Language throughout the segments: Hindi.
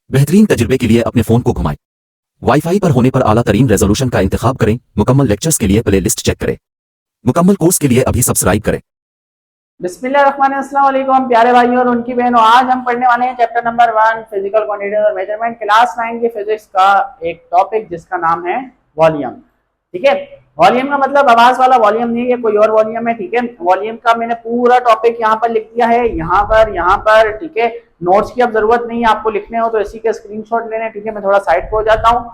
बेहतरीन तजुर्बे के लिए अपने फ़ोन को घुमाएं। वाईफाई पर होने पर आला तरीन रेजोल्यूशन का इंतखाब करें। मुकम्मल लेक्चर्स के लिए प्ले लिस्ट चेक करें। मुकम्मल कोर्स के लिए अभी सब्सक्राइब करें। बिस्मिल्लाहिर्रहमानिर्रहीम प्यारे भाइयों और उनकी बहनों, आज हम पढ़ने वाले हैं चैप्टर नंबर 1 फिजिकल क्वांटिटी और मेजरमेंट, क्लास 9 की फिजिक्स का एक टॉपिक जिसका नाम है वॉल्यूम। ठीक है, वॉल्यूम का मतलब आवाज वाला वॉल्यूम नहीं है, कोई और वॉल्यूम है। ठीक है, वॉल्यूम का मैंने पूरा टॉपिक यहाँ पर लिख दिया है, यहाँ पर। ठीक है, नोट्स की अब जरूरत नहीं है, आपको लिखने हो तो इसी के स्क्रीनशॉट लेने। ठीक है, मैं थोड़ा साइड पे हो जाता हूँ।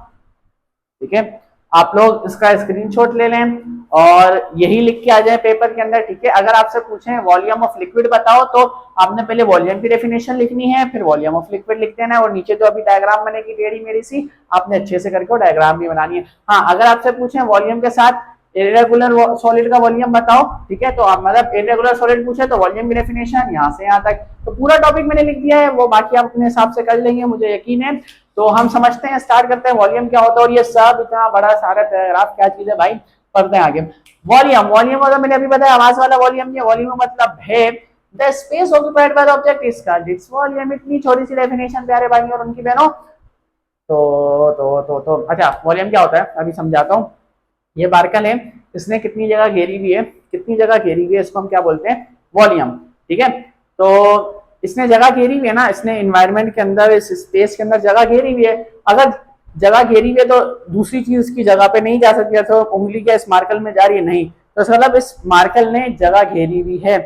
ठीक है, आप लोग इसका स्क्रीनशॉट ले लें और यही लिख के आ जाए पेपर के अंदर। ठीक है, अगर आपसे पूछें वॉल्यूम ऑफ लिक्विड बताओ तो आपने पहले वॉल्यूम की डेफिनेशन लिखनी है, फिर वॉल्यूम ऑफ लिक्विड लिख देना है, और नीचे जो अभी डायग्राम बनेगी टेढ़ी मेढ़ी सी, आपने अच्छे से करके डायग्राम भी बनानी है। हाँ, अगर आपसे पूछें वॉल्यूम के साथ इरेगुलर सॉलिड का वॉल्यूम बताओ, ठीक है, तो आप मतलब इरेगुलर सॉलिड पूछे तो वॉल्यूम की डेफिनेशन यहाँ से यहाँ तक, तो पूरा टॉपिक मैंने लिख दिया है, वो बाकी आप अपने हिसाब से कर लेंगे, मुझे यकीन है। तो हम समझते हैं, स्टार्ट करते हैं वॉल्यूम क्या होता है, और ये सब इतना बड़ा सारा पैराग्राफ क्या चीज है भाई, पढ़ते हैं आगे। वॉल्यूम मतलब मैंने अभी बताया आवाज वाला वॉल्यूम नहीं है। वॉल्यूम मतलब है the space occupied by the object is called its volume. इतनी छोटी सी डेफिनेशन प्यारे भाई और उनकी बहनों। तो अच्छा, वॉल्यूम क्या होता है अभी समझाता हूँ। ये बार्कल है, इसने कितनी जगह घेरी हुई है, कितनी जगह घेरी हुई है, इसको हम क्या बोलते हैं, वॉल्यूम। ठीक है, तो इसने जगह घेरी हुई है ना, इसने एनवायरनमेंट के अंदर, इस स्पेस के अंदर जगह घेरी हुई है। अगर जगह घेरी हुई है तो दूसरी चीज की जगह पे नहीं जा सकती, तो उंगली क्या इस मार्कल में जा रही है, नहीं, तो मतलब इस मार्कल ने जगह घेरी हुई है।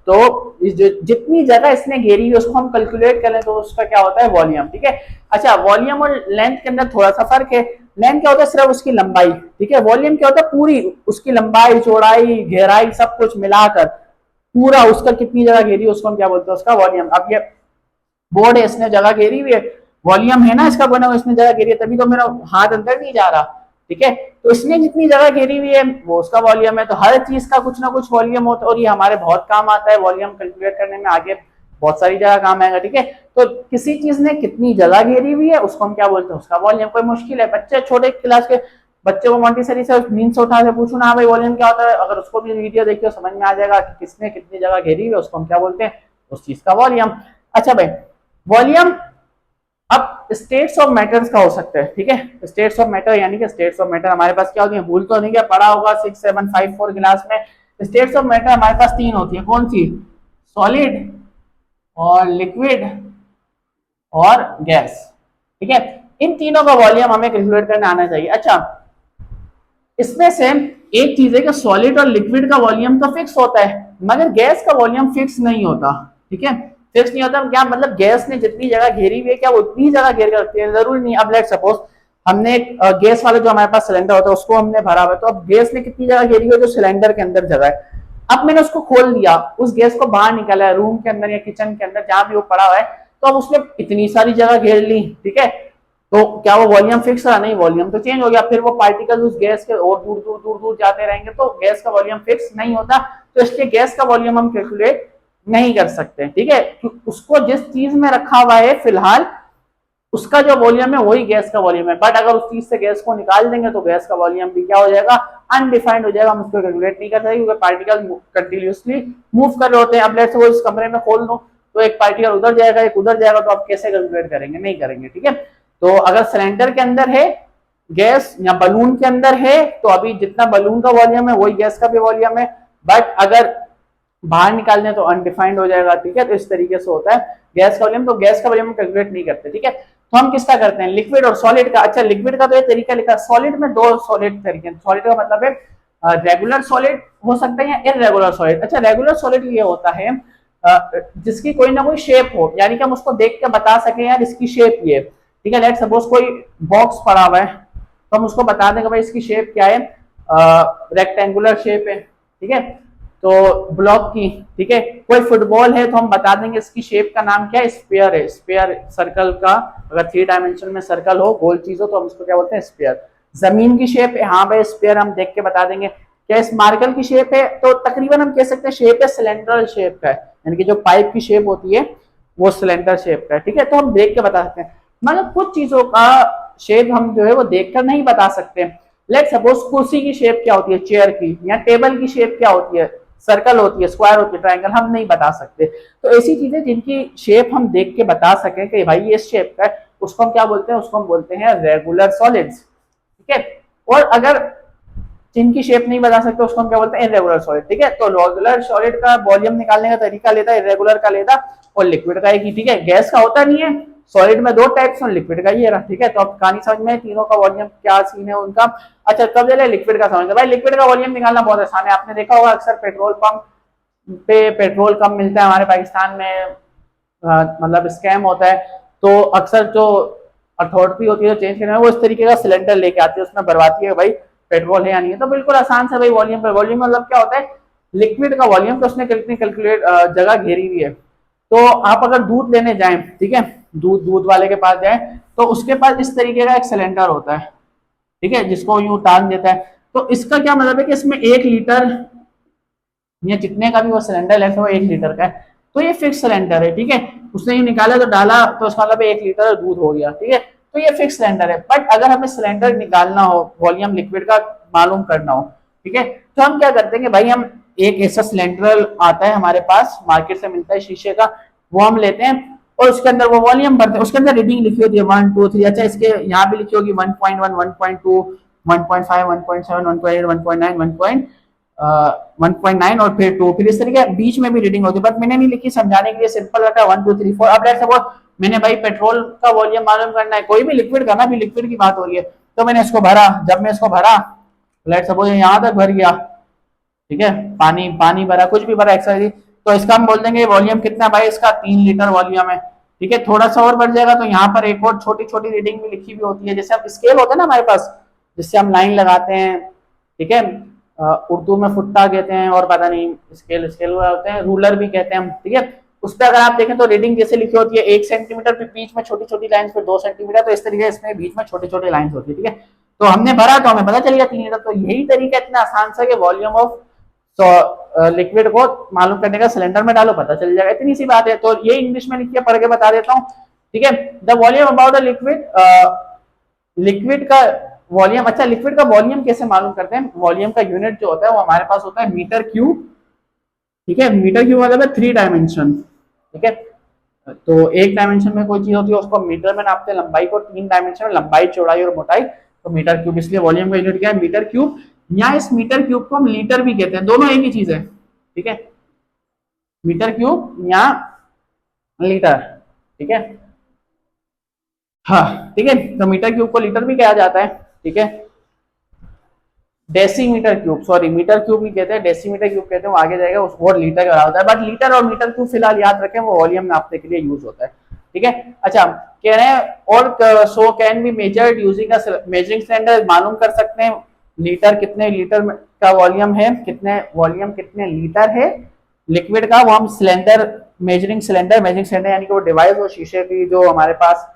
तो जितनी जगह इसने घेरी हुई है उसको हम कैलकुलेट करें तो उसका क्या होता है, वॉल्यूम। ठीक है, अच्छा, वॉल्यूम और लेंथ के अंदर थोड़ा सा फर्क है। लेंथ क्या होता है, सिर्फ उसकी लंबाई। ठीक है, वॉल्यूम क्या होता है, पूरी उसकी लंबाई, चौड़ाई, गहराई सब कुछ मिलाकर पूरा उसका कितनी जगह घेरी है उसको हम क्या बोलते हैं, उसका वॉल्यूम। अब ये बोर्ड है, इसने जगह घेरी हुई है, वॉल्यूम है ना इसका बना हुआ, इसने जगह घेरी है, तभी तो मेरा हाथ अंदर नहीं जा रहा। ठीक है, तो इसने जितनी जगह घेरी हुई है वो उसका वॉल्यूम है। तो हर चीज का कुछ ना कुछ वॉल्यूम होता है, और ये हमारे बहुत काम आता है वॉल्यूम कैलकुलेट करने में, आगे बहुत सारी जगह काम आएगा। ठीक है, तो किसी चीज ने कितनी जगह घेरी हुई है उसको हम क्या बोलते हैं, उसका वॉल्यूम। कोई मुश्किल है, बच्चे छोटे क्लास के बच्चे को मॉन्टेसरी से नींद से उठा के पूछो ना भाई वॉल्यूम क्या होता है, अगर उसको भी वीडियो देखियो समझ में आ जाएगा कि किसने कितनी जगह घेरी हुई है, उसको हम क्या बोलते हैं, उस चीज का वॉल्यूम। अच्छा भाई, वॉल्यूम अब स्टेट्स ऑफ मैटर्स का हो सकता है। ठीक है, स्टेट्स ऑफ मैटर यानी कि स्टेट्स ऑफ मैटर हमारे पास क्या होती है, भूल तो नहीं क्या पढ़ा होगा 6, 7, 5, 4 क्लास में। स्टेट्स ऑफ मैटर हमारे पास 3 होती है, कौन सी, सॉलिड और लिक्विड और गैस। ठीक है, इन तीनों का वॉल्यूम हमें कैलकुलेट करना आना चाहिए। अच्छा, इसमें से एक चीज है कि सॉलिड और लिक्विड का वॉल्यूम तो फिक्स होता है, मगर गैस का वॉल्यूम फिक्स नहीं होता। ठीक है, फिक्स नहीं होता क्या मतलब, गैस ने जितनी जगह घेरी हुई है क्या वो उतनी जगह घेर कर रखती है, जरूरी नहीं। अब लेट सपोज हमने एक गैस वाला जो हमारे पास सिलेंडर होता है उसको हमने भरा हुआ है, तो अब गैस ने कितनी जगह घेरी हुई है, जो सिलेंडर के अंदर जगह है। अब मैंने उसको खोल दिया, उस गैस को बाहर निकाला है रूम के अंदर या किचन के अंदर जहां भी वो पड़ा हुआ है, तो अब उसने इतनी सारी जगह घेर ली। ठीक है, तो क्या वो वॉल्यूम फिक्स रहा, नहीं, वॉल्यूम तो चेंज हो गया। फिर वो पार्टिकल्स उस गैस के और दूर दूर दूर दूर जाते रहेंगे, तो गैस का वॉल्यूम फिक्स नहीं होता, तो इसलिए गैस का वॉल्यूम हम कैलकुलेट नहीं कर सकते। ठीक है, उसको जिस चीज में रखा हुआ है फिलहाल उसका जो वॉल्यूम है वही गैस का वॉल्यूम है, बट अगर उस चीज से गैस को निकाल देंगे तो गैस का वॉल्यूम भी क्या हो जाएगा, अनडिफाइंड हो जाएगा, हम उसको कैलकुलेट नहीं कर सकते क्योंकि पार्टिकल कंटिन्यूअसली मूव कर रहे होते हैं। अब लेट्स सपोज इस कमरे में खोल दो तो एक पार्टिकल उधर जाएगा एक उधर जाएगा, तो आप कैसे कैलकुलेट करेंगे, नहीं करेंगे। ठीक है, तो अगर सिलेंडर के अंदर है गैस या बलून के अंदर है तो अभी जितना बलून का वॉल्यूम है वही गैस का भी वॉल्यूम है, बट अगर बाहर निकालने तो अनडिफाइंड हो जाएगा। ठीक है, तो इस तरीके से होता है गैस का वॉल्यूम, तो गैस का वॉल्यूम कैलकुलेट नहीं करते। ठीक है, तो हम किसका करते हैं, लिक्विड और सॉलिड का। अच्छा, लिक्विड का तो ये तरीका लिखा, सॉलिड में 2 सॉलिड तरीके। सॉलिड का मतलब है रेगुलर सॉलिड हो सकता है या इरेगुलर सॉलिड। अच्छा, रेगुलर सॉलिड ये होता है जिसकी कोई ना कोई शेप हो, यानी कि हम उसको देख के बता सके यार इसकी शेप ये। ठीक है, लेट सपोज कोई बॉक्स पड़ा हुआ है तो हम उसको बता देंगे भाई इसकी शेप क्या है, रेक्टेंगुलर शेप है। ठीक है, तो ब्लॉक की। ठीक है, कोई फुटबॉल है तो हम बता देंगे इसकी शेप का नाम क्या है, स्फीयर है। स्फीयर सर्कल का, अगर 3 डायमेंशन में सर्कल हो, गोल चीज हो, तो हम इसको क्या बोलते हैं, स्फीयर। जमीन की शेप है, हाँ भाई स्फीयर हम देख के बता देंगे। क्या इस मार्कल की शेप है, तो तकरीबन हम कह सकते हैं शेप है सिलेंड्रल शेप का है, यानी कि जो पाइप की शेप होती है वो सिलेंडर शेप का है। ठीक है, तो हम देख के बता सकते हैं, मतलब कुछ चीजों का शेप हम जो है वो देखकर नहीं बता सकते। लेट सपोज कुर्सी की शेप क्या होती है, चेयर की, या टेबल की शेप क्या होती है, सर्कल होती है, स्क्वायर होती है, ट्रायंगल, हम नहीं बता सकते। तो ऐसी चीजें जिनकी शेप हम देख के बता सकें कि भाई ये इस शेप का है, उसको हम क्या बोलते हैं, उसको हम बोलते हैं रेगुलर सॉलिड्स, ठीक है। और अगर जिनकी शेप नहीं बता सकते उसको हम क्या बोलते हैं, इरेगुलर सॉलिड, ठीक है। तो रेगुलर सॉलिड का वॉल्यूम निकालने का तरीका लेता है, इरेगुलर का लेता और लिक्विड का एक ही, ठीक है। गैस का होता नहीं है, सॉलिड में दो टाइप्स हैं, लिक्विड का ही है, ठीक है। तो अब कहानी समझ में, तीनों का वॉल्यूम क्या सीन है उनका। अच्छा कब चले लिक्विड का समझ, भाई लिक्विड का वॉल्यूम निकालना बहुत आसान है। आपने देखा होगा अक्सर पेट्रोल पंप पे पेट्रोल कम मिलता है हमारे पाकिस्तान में, मतलब स्कैम होता है, तो अक्सर जो अथॉरिटी होती है चेंज करने में, वो इस तरीके का सिलेंडर लेके आती है, उसमें भरवाती है भाई पेट्रोल है या नहीं है। तो बिल्कुल आसान से भाई वॉल्यूम पर, वॉल्यूम मतलब क्या होता है, लिक्विड का वॉल्यूम, तो उसने कितनी कैलकुलेट जगह घेरी हुई है। तो आप अगर दूध लेने जाएं, ठीक है, दूध वाले के पास जाएं, तो उसके पास इस तरीके का एक सिलेंडर होता है, ठीक है, जिसको यूं टांग देता है। तो इसका क्या मतलब है कि इसमें 1 लीटर या जितने का भी वो सिलेंडर है वो 1 लीटर का है, तो ये फिक्स सिलेंडर है, ठीक है। उसने ये निकाला तो डाला, तो उसका मतलब 1 लीटर दूध हो गया, ठीक है। तो ये फिक्स सिलेंडर है। बट अगर हमें सिलेंडर निकालना हो, वॉल्यूम लिक्विड का मालूम करना हो, ठीक है, तो हम क्या करते हैं कि भाई हम एक ऐसा सिलेंडर आता है हमारे पास, मार्केट से मिलता है शीशे का, वो हम लेते हैं और उसके अंदर वो वॉल्यूम भरते हैं। उसके अंदर रीडिंग लिखी होती है 1 2 3, अच्छा इसके यहाँ भी लिखी होगी 1.1 1.2 1.5 1.7 1.8 1.9 1.9 और फिर 2, फिर इस तरीके बीच में भी रीडिंग होती है, बट मैंने नहीं लिखी, समझाने के लिए सिंपल रखा 1 2 3 4। अब लेट्स सपोज मैंने भाई पेट्रोल का वॉल्यूम मालूम करना है, कोई भी लिक्विड का ना, भी लिक्विड की बात हो रही है, तो मैंने इसको भरा, जब मैं इसको भरा लेट्स सपोज यहाँ तक भर गया, ठीक है, पानी पानी भरा, कुछ भी भरा एक्सरसाइज, तो इसका हम बोल देंगे वॉल्यूम कितना भाई, इसका 3 लीटर वॉल्यूम है, ठीक है। थोड़ा सा और बढ़ जाएगा तो यहाँ पर एक और छोटी छोटी रीडिंग भी लिखी हुई होती है, जैसे अब स्केल होता है ना हमारे पास, जिससे हम लाइन लगाते हैं, ठीक है, उर्दू में फुट्टा कहते हैं और पता नहीं स्केल स्केल होते हैं, रूलर भी कहते हैं हम, ठीक है। उस पर अगर आप देखें तो रीडिंग जैसे लिखी होती है 1 सेंटीमीटर, फिर बीच में छोटी छोटी लाइन, फिर 2 सेंटीमीटर, तो इस तरीके से इसमें बीच में छोटी छोटी लाइन होती है, ठीक है। तो हमने भरा तो हमें पता चल गया 3 लीटर। तो यही तरीका इतना आसान सा कि वॉल्यूम ऑफ लिक्विड को मालूम करने का, सिलेंडर में डालो पता चल जाएगा, इतनी सी बात है। तो ये इंग्लिश में लिखिए, पढ़ के बता देता हूँ, ठीक है। The volume about a liquid, liquid का वॉल्यूम, अच्छा लिक्विड का वॉल्यूम कैसे मालूम करते हैं, वॉल्यूम का यूनिट जो होता है वो हमारे पास होता है मीटर क्यूब, ठीक है। मीटर क्यूब मतलब है 3 डायमेंशन, ठीक है। तो एक डायमेंशन में कोई चीज होती है उसको मीटर में नापते हैं, लंबाई को 3 डायमेंशन में, लंबाई चौड़ाई और मोटाई, तो मीटर क्यूब, इसलिए वॉल्यूम का यूनिट क्या है, मीटर क्यूब। या इस मीटर क्यूब को हम लीटर भी कहते हैं, दोनों एक ही चीज है, ठीक है, मीटर क्यूब या लीटर, ठीक है, हाँ ठीक है। तो मीटर क्यूब को लीटर भी कहा जाता है, ठीक है। Decimetre cube, sorry metre cube नहीं कहते हैं, डेसीमीटर क्यूब कहते हैं, वो आगे जाएगा, वो लीटर का होता है। बट लीटर और मीटर क्यूब फिलहाल याद रखें, वो वॉल्यूम नापने के लिए यूज होता है, ठीक है। अच्छा कह रहे हैं और so can be measured using measuring cylinder, मालूम कर सकते हैं लीटर कितने लीटर का वॉल्यूम है, कितने लीटर है लिक्विड का, वो हम सिलेंडर मेजरिंग सिलेंडर यानी कि वो डिवाइस, वो शीशे की जो हमारे पास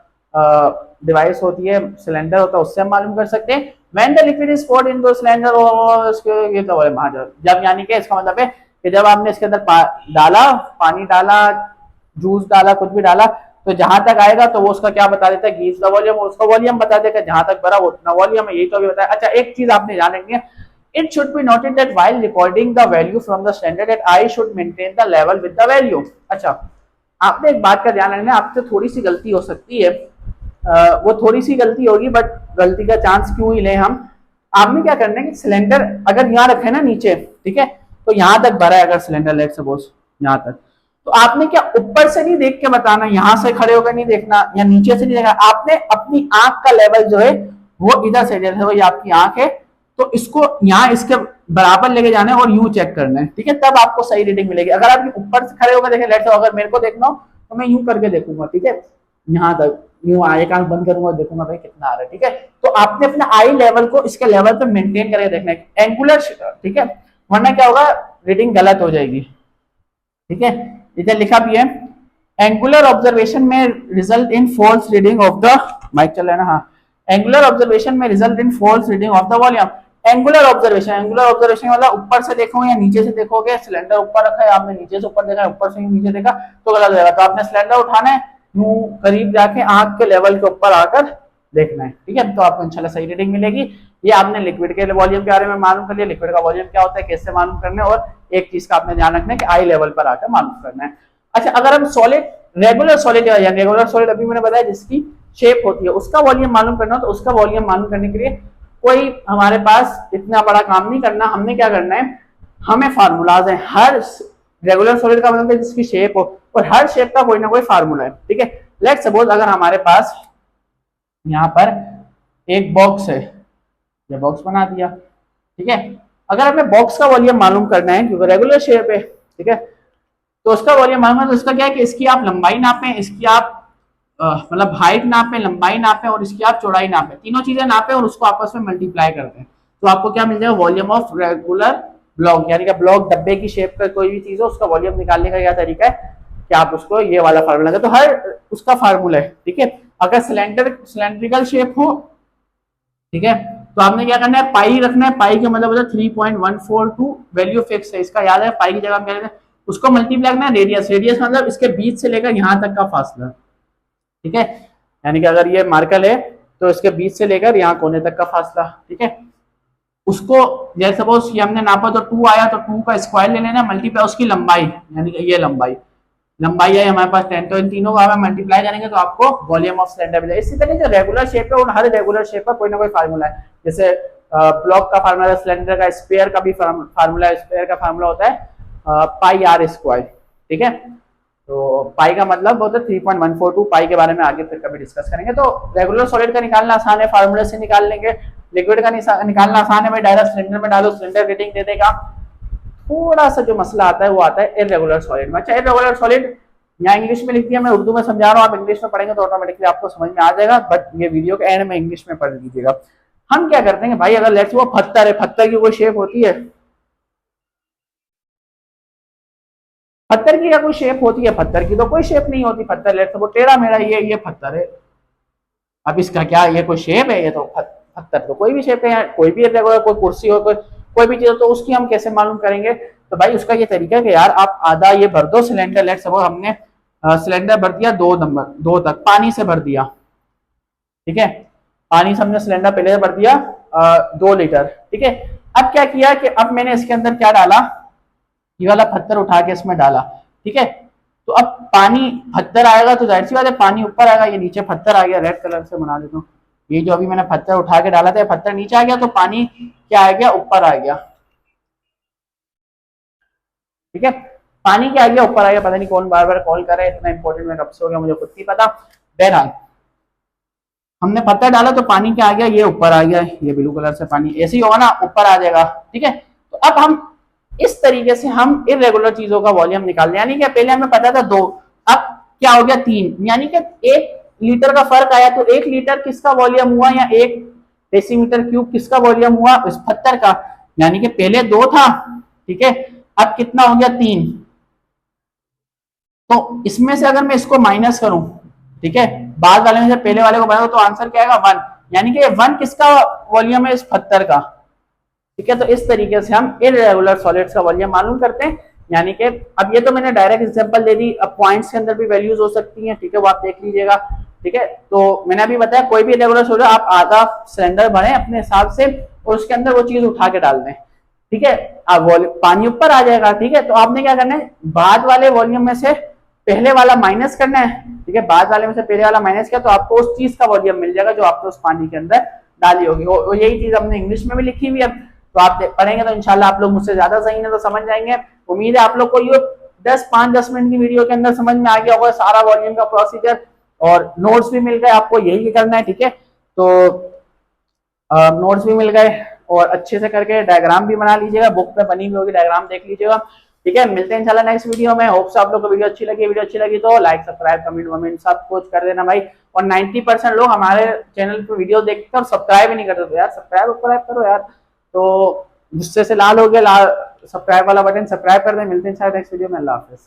डिवाइस होती है, सिलेंडर होता है, उससे हम मालूम कर सकते हैं। When the liquid is poured into cylinder, और इसके ये तो महाजर, जब यानी कि इसका मतलब है कि जब आपने इसके अंदर डाला, पानी डाला, जूस डाला, कुछ भी डाला, तो जहां तक आएगा तो वो उसका क्या बता देता है, गीज द वॉल्यूम, उसका वॉल्यूम बता देगा, जहां तक भरा वो उतना वॉल्यूम है, यही तो अभी बताया। अच्छा एक चीज आपने जान रखनी है, it should be noted that while recording the value from the standard that I should maintain the level with the value। अच्छा आपने एक बात का ध्यान रखना है, आपसे थोड़ी सी गलती हो सकती है, वो थोड़ी सी गलती होगी, बट गलती का चांस क्यों ही ले हम। आपने क्या करना है कि सिलेंडर अगर यहाँ रखे ना नीचे, ठीक है, तो यहाँ तक भरा है अगर सिलेंडर, लेट सपोज यहाँ तक, तो आपने क्या ऊपर से नहीं देख के बताना, यहाँ से खड़े होकर नहीं देखना या नीचे से नहीं देखना, आपने अपनी आंख का लेवल जो है वो इधर से, जैसे भाई आपकी आंख है तो इसको यहाँ इसके बराबर लेके जाना है और यूं चेक करना है, ठीक है, तब आपको सही रीडिंग मिलेगी। अगर आप ऊपर से खड़े होकर देखें, लेट सपोज अगर मेरे को देखना हो तो मैं यूं करके देखूंगा, ठीक है, यहाँ तक यूं एक आंख बंद करूंगा, देखूंगा भाई कितना आ रहा है, ठीक है। तो आपने अपने आई लेवल को इसके लेवल पे मेंटेन करके देखना है, एंगुलर, ठीक है, वरना क्या होगा, रीडिंग गलत हो जाएगी, ठीक है। इधर लिखा भी है, एंगुलर ऑब्जर्वेशन में result in false reading of the, mic चल रहा है ना, हाँ, एंगुलर ऑब्जर्वेशन में result in false reading of the volume. Angular observation मतलब ऊपर से देखो या नीचे से देखोगे, सिलेंडर ऊपर रखा है, आपने नीचे से ऊपर देखा है, ऊपर से नीचे देखा तो गलत हो जाएगा। तो आपने सिलेंडर उठाना है, यूं करीब जाके आंख के लेवल के ऊपर आकर देखना है, ठीक है, तो आपको इंशाल्लाह सही रीडिंग मिलेगी। ये आपने लिक्विड के वॉल्यूम के बारे में मालूम कर लिया, लिक्विड का वॉल्यूम क्या होता है, कैसे मालूम करना है, और एक चीज का आपने ध्यान रखना है कि आई लेवल पर आकर मालूम करना है। अच्छा अगर हम सॉलिड, रेगुलर सॉलिड या रेगुलर सॉलिड अभी मैंने बताया जिसकी शेप होती है उसका वॉल्यूम मालूम करना हो तो उसका वॉल्यूम मालूम करने के लिए कोई हमारे पास इतना बड़ा काम नहीं करना। हमने क्या करना है, हमें फार्मूलाज है हर रेगुलर सॉलिड का मतलब है जिसकी शेप हो, और हर शेप का कोई ना कोई फार्मूला है, ठीक है। लेट सपोज अगर हमारे पास यहाँ पर एक बॉक्स है, ये बॉक्स बना दिया, ठीक है। अगर हमें बॉक्स का वॉल्यूम मालूम करना है क्योंकि रेगुलर शेप है, ठीक है, तो उसका वॉल्यूम मालूम है तो इसका क्या है कि इसकी आप लंबाई नापें, इसकी आप मतलब हाइट नापें, लंबाई नापें और इसकी आप चौड़ाई नापें, तीनों चीजें नापें और उसको आपस में मल्टीप्लाई करते हैं, तो आपको क्या मिल जाएगा, वॉल्यूम ऑफ रेगुलर ब्लॉक, यानी कि ब्लॉक डब्बे की शेप का कोई भी चीज हो उसका वॉल्यूम निकालने का क्या तरीका है कि आप उसको ये वाला फार्मूला लगा, तो हर उसका फार्मूला है, ठीक है। अगर सिलेंड्रिकल शेप हो, ठीक है, तो आपने क्या करना है, पाई रखना है, पाई का मतलब होता है 3.142, वैल्यू फिक्स है इसका, याद है, पाई की जगह हम क्या करते हैं उसको मल्टीप्लाई करना है रेडियस, रेडियस मतलब इसके बीच से लेकर यहाँ तक का फासला, ठीक है, यानी कि अगर ये मार्कर है तो इसके बीच से लेकर यहाँ कोने तक का फासला, ठीक है, उसको जैसे सपोज ये हमने नापा तो 2 आया तो 2 का स्क्वायर ले लेना, मल्टीप्लाई उसकी लंबाई, यानी कि ये लंबाई आई हमारे पास 10, तो इन तीनों का हम मल्टीप्लाई करेंगे तो आपको वॉल्यूम ऑफ सिलेंडर मिलेगा। इसी तरह जो रेगुलर शेप है, हर रेगुलर शेप का कोई ना कोई फार्मूला है, जैसे ब्लॉक का फार्मूला है, सिलेंडर का, स्पेयर का भी फार्मूला है, स्पेयर का फार्मूला होता है पाई आर स्क्वायर, ठीक है। तो पाई का मतलब होता है 3.142, पाई के बारे में आगे फिर कभी डिस्कस करेंगे। तो रेगुलर सॉलिड का निकालना आसान है, फार्मूले से निकाल लेंगे। लिक्विड का निकालना आसान है, भाई डायरेक्ट सिलेंडर में डालो, सिलेंडर रीडिंग दे देगा। थोड़ा सा जो मसला आता है वो आता है इरेगुलर सॉलिड में। अच्छा, इरेगुलर सॉलिड यहाँ इंग्लिश में लिख दिया, मैं उर्दू में समझा रहा हूँ, आप इंग्लिश में पढ़ेंगे तो ऑटोमेटिकली आपको समझ में आ जाएगा, बट ये वीडियो के एंड में इंग्लिश में पढ़ लीजिएगा। हम क्या करते हैं भाई, अगर लेट्स वो पत्थर है, पत्थर की कोई शेप होती है, पत्थर की क्या कोई शेप होती है, पत्थर की तो कोई शेप नहीं होती, पत्थर लेट्स वो टेढ़ा मेढ़ा, ये पत्थर है, अब इसका क्या ये कोई शेप है, ये तो पत्थर तो कोई भी शेप है, कोई भी इरेगुलर, कोई कुर्सी हो, कोई भी चीज हो, तो उसकी हम कैसे मालूम करेंगे, तो भाई उसका ये तरीका है कि यार आप आधा ये भर दो सिलेंडर, लेट्स सपोज हमने सिलेंडर भर दिया 2 तक, पानी से भर दिया, ठीक है, पानी से हमने सिलेंडर पहले भर दिया 2 लीटर, ठीक है। अब क्या किया कि अब मैंने इसके अंदर क्या डाला, ये वाला पत्थर उठा के इसमें डाला, ठीक है, तो अब पानी पत्थर आएगा तो जाहिर सी बात है पानी ऊपर आएगा, ये नीचे पत्थर आ गया, रेड कलर से बना देता हूँ, ये जो अभी मैंने पत्थर उठा के डाला था पत्थर नीचे आ गया तो पानी क्या आ गया, ऊपर आ गया, ठीक है, पानी क्या आ गया, ऊपर आ गया। पता नहीं कौन बार बार कॉल कर रहा है, इतना इंपॉर्टेंट मैं कब से हो गया मुझे खुद नहीं पता। बहरहाल हमने पत्थर डाला तो पानी क्या आ गया, ये ऊपर आ गया, ये ब्लू कलर से पानी ऐसे ही होगा ना, ऊपर आ जाएगा, ठीक है। तो अब हम इस तरीके से हम इरेगुलर चीजों का वॉल्यूम निकाल लें, यानी कि पहले हमें पता था 2, अब क्या हो गया 3, यानी कि 1 लीटर का फर्क आया, तो 1 लीटर किसका वॉल्यूम हुआ, या 1 डेसीमीटर क्यूब किसका वॉल्यूम हुआ, इस पत्थर का, यानी कि पहले 2 था, ठीक है, अब कितना हो गया 3, तो इसमें से अगर मैं इसको माइनस करूं, ठीक है, बाद वाले में से पहले वाले को बनाओ तो आंसर क्या आएगा 1, यानी कि 1 किसका वॉल्यूम है, इस पत्थर का, ठीक है। तो इस तरीके से हम इरेगुलर सॉलिड्स का वॉल्यूम मालूम करते हैं, यानी कि अब ये तो मैंने डायरेक्ट एग्जांपल दे दी, अब पॉइंट्स के अंदर भी वैल्यूज हो सकती हैं, ठीक है, वो आप देख लीजिएगा, ठीक है। तो मैंने अभी बताया कोई भी इरेगुलर सॉलिड आप आधा सिलेंडर भरें अपने हिसाब से और उसके अंदर वो चीज उठा के डाल दें, ठीक है, अब पानी ऊपर आ जाएगा, ठीक है। तो आपने क्या करना है, बाद वाले वॉल्यूम में से पहले वाला माइनस करना है, ठीक है, बाद वाले में से पहले वाला माइनस किया तो आपको उस चीज का वॉल्यूम मिल जाएगा जो आपने उस पानी के अंदर डाली होगी, और यही चीज हमने इंग्लिश में भी लिखी हुई है, तो आप पढ़ेंगे तो इंशाल्लाह आप लोग मुझसे ज्यादा सही है तो समझ जाएंगे। उम्मीद है आप लोग को ये 5-10 मिनट की वीडियो के अंदर समझ में आ गया होगा सारा वॉल्यूम का प्रोसीजर, और नोट्स भी मिल गए, आपको यही करना है, ठीक है। तो नोट्स भी मिल गए और अच्छे से करके डायग्राम भी बना लीजिएगा, बुक में बनी हुई होगी, डायग्राम देख लीजिएगा, ठीक है। मिलते हैं इंशाल्लाह नेक्स्ट वीडियो में। होप से आप लोग को वीडियो अच्छी लगी, वीडियो अच्छी लगी तो लाइक सब्सक्राइब कमेंट वमेंट सब कुछ कर देना भाई। और 90% लोग हमारे चैनल पे वीडियो देखते हैं और सब्सक्राइब ही नहीं करते, तो यार सब्सक्राइब करो यार, तो गुस्से से लाल हो गया, सब्सक्राइब वाला बटन सब्सक्राइब कर दें। मिलते हैं इंशाल्लाह नेक्स्ट वीडियो में, अल्लाह हाफिज।